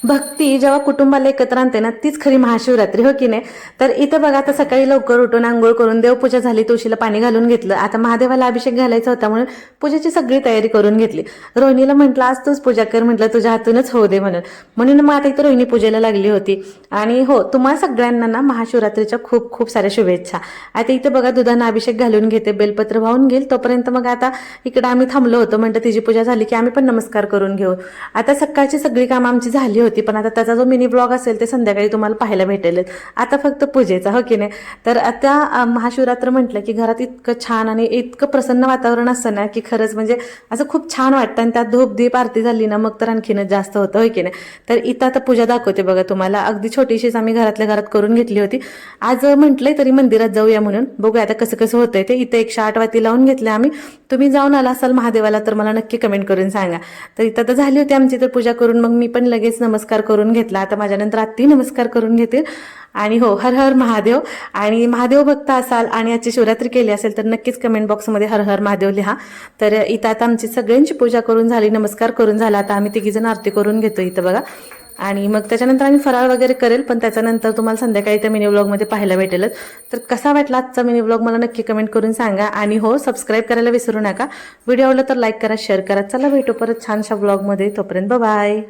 भक्ती जेव्हा कुटुंबाला एकत्र आणते ना तीच खरी महाशिवरात्री, हो की नाही? तर इथं बघा, आता सकाळी लवकर उठून आंघोळ करून देवपूजा झाली, तुळशीला पाणी घालून घेतलं. आता महादेवाला अभिषेक घालायचा होता म्हणून पूजेची सगळी तयारी करून घेतली. रोहिणीला म्हटलं आज तूच पूजा कर, म्हटलं तुझ्या हातूनच होऊ दे म्हणून मग आता इथं रोहिणी पूजेला लागली होती. आणि हो, तुम्हाला सगळ्यांना ना महाशिवरात्रीच्या खूप खूप साऱ्या शुभेच्छा. आता इथं बघा दुधानं अभिषेक घालून घेते, बेलपत्र वाहून घेईल तोपर्यंत मग आता इकडं आम्ही थांबलो होतो. म्हणतं तिची पूजा झाली की आम्ही पण नमस्कार करून घेऊ. आता सकाळची सगळी कामं आमची झाली होती, पण आता त्याचा जो मिनी ब्लॉग असेल ते संध्याकाळी तुम्हाला पाहायला भेटेल. आता फक्त पूजेचा, हो की नाही? तर आता महाशिवरात्र म्हटलं की घरात इतकं छान आणि इतकं प्रसन्न वातावरण असतं ना की खरंच म्हणजे असं खूप छान वाटतं. आणि त्यात धूप दीप आरती झाली ना मग तर आणखीनच जास्त होतं, हो की नाही? तर इथं आता पूजा दाखवते बघा तुम्हाला. अगदी छोटीशीच आम्ही घरातल्या घरात करून घेतली होती. आज म्हटलंय तरी मंदिरात जाऊया म्हणून, बघूया आता कसं कसं होतंय ते. इथं 108 वाती लावून घेतल्या आम्ही. तुम्ही जाऊन आला असाल महादेवाला तर मला नक्की कमेंट करून सांगा. तर इथं तर झाली होती आमची तर पूजा करून, मग मी पण लगेच नमस्कार करून घेतला. आता माझ्यानंतर आत्ती नमस्कार करून घेतील. आणि हो, हर हर महादेव. आणि महादेव भक्त असाल आणि आजची शिवरात्री केली असेल तर नक्कीच कमेंट बॉक्समध्ये हर हर महादेव लिहा. तर इथं आता आमची सगळ्यांची पूजा करून झाली, नमस्कार करून झाला. आता आम्ही तिघीजण आरती करून घेतो इथं बघा. आणि मग त्याच्यानंतर आम्ही फराळ वगैरे करेल, पण त्याच्यानंतर तुम्हाला संध्याकाळी त्या मिनी व्लॉगमध्ये पाहायला भेटेलच. तर कसा वाटला आजचा मिनी व्लॉग मला नक्की कमेंट करून सांगा. आणि हो, सबस्क्राईब करायला विसरू नका. व्हिडिओ आवडला तर लाईक करा, शेअर करा. चला भेटू परत छानशा व्लॉगमध्ये. तोपर्यंत बाय.